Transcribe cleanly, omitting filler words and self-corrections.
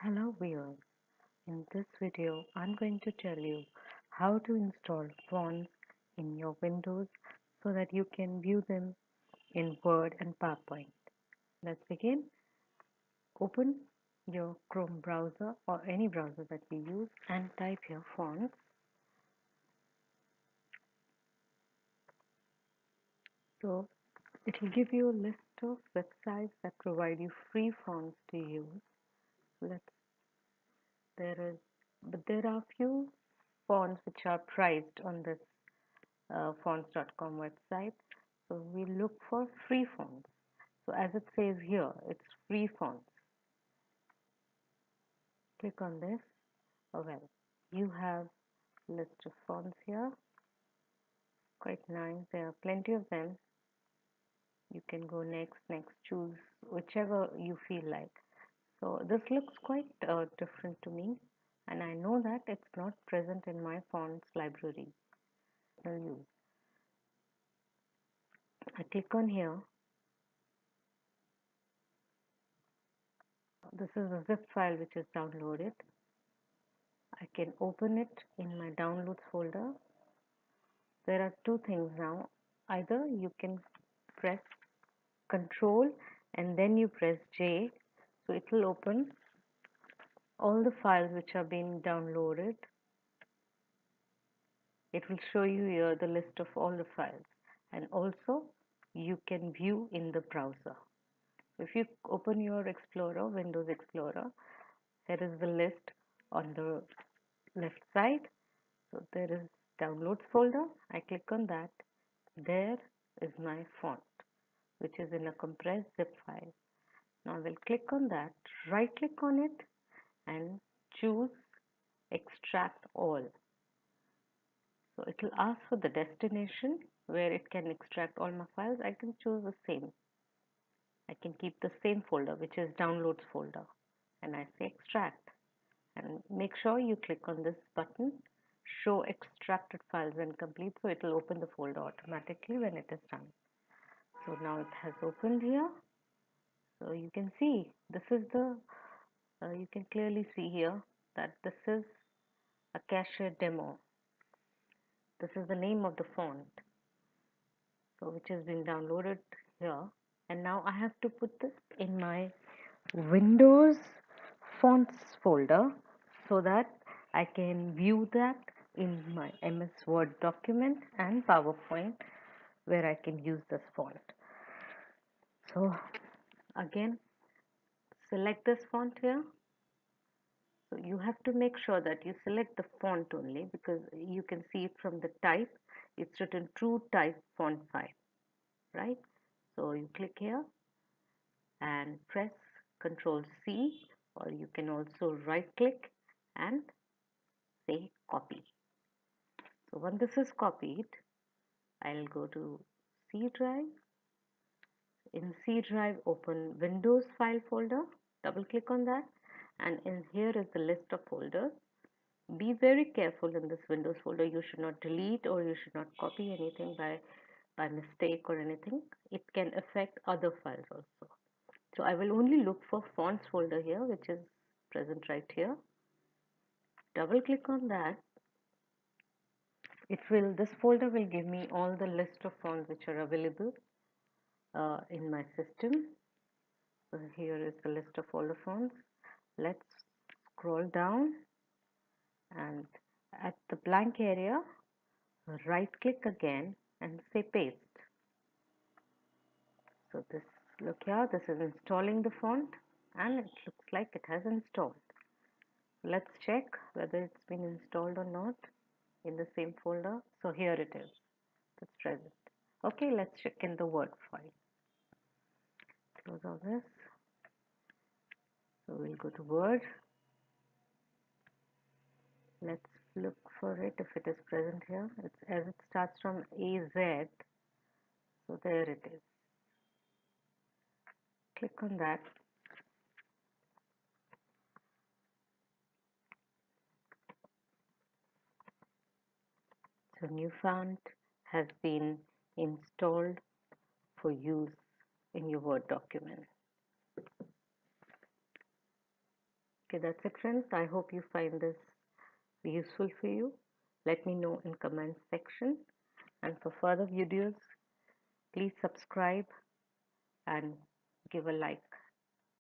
Hello viewers, in this video I'm going to tell you how to install fonts in your Windows so that you can view them in Word and PowerPoint. Let's begin. Open your Chrome browser or any browser that you use and type your fonts. So it will give you a list of websites that provide you free fonts to use. Let's there is but there are few fonts which are priced on this fonts.com website. So we look for free fonts. So as it says here, it's free fonts. Click on this. Oh well, you have list of fonts here. Quite nice. There are plenty of them. You can go next, choose whichever you feel like. So this looks quite different to me, and I know that it's not present in my fonts library. I'll use. I click on here. This is a zip file which is downloaded. I can open it in my downloads folder. There are two things now. Either you can press Control and then you press J, so it will open all the files which are being downloaded. It will show you here the list of all the files, and also you can view in the browser. If you open your Explorer, Windows Explorer, there is the list on the left side. So there is downloads folder. I click on that. There is my font, which is in a compressed zip file. Now I will click on that, right click on it and choose extract all. So it will ask for the destination where it can extract all my files. I can choose the same. I can keep the same folder, which is downloads folder, and I say extract, and make sure you click on this button, show extracted files when complete, so it will open the folder automatically when it is done. So now it has opened here. So you can see this is the you can clearly see here that this is a Cashier demo. This is the name of the font, so which has been downloaded here, and now I have to put this in my Windows fonts folder so that I can view that in my MS Word document and PowerPoint where I can use this font. So again, select this font here. So you have to make sure that you select the font only, because you can see it from the type. It's written True Type Font 5, right? So you click here and press Control C, or you can also right click and say copy. So when this is copied, I'll go to C drive. In C drive, open Windows file folder, double click on that, and in here is the list of folders. Be very careful in this Windows folder. You should not delete or you should not copy anything by mistake or anything. It can affect other files also. So I will only look for fonts folder here, which is present right here. Double click on that. This folder will give me all the list of fonts which are available in my system. So here is the list of all the fonts. Let's scroll down, and at the blank area, right click again and say paste. So this, look here, this is installing the font, and it looks like it has installed. Let's check whether it's been installed or not in the same folder. So here it is, it's present. Okay, let's check in the Word file. Close all this. So we'll go to Word. Let's look for it if it is present here. It's as it starts from AZ. So there it is. Click on that. So new font has been installed for use in your Word document. Okay, that's it, friends. I hope you find this useful for you. Let me know in comments section. And for further videos, please subscribe and give a like.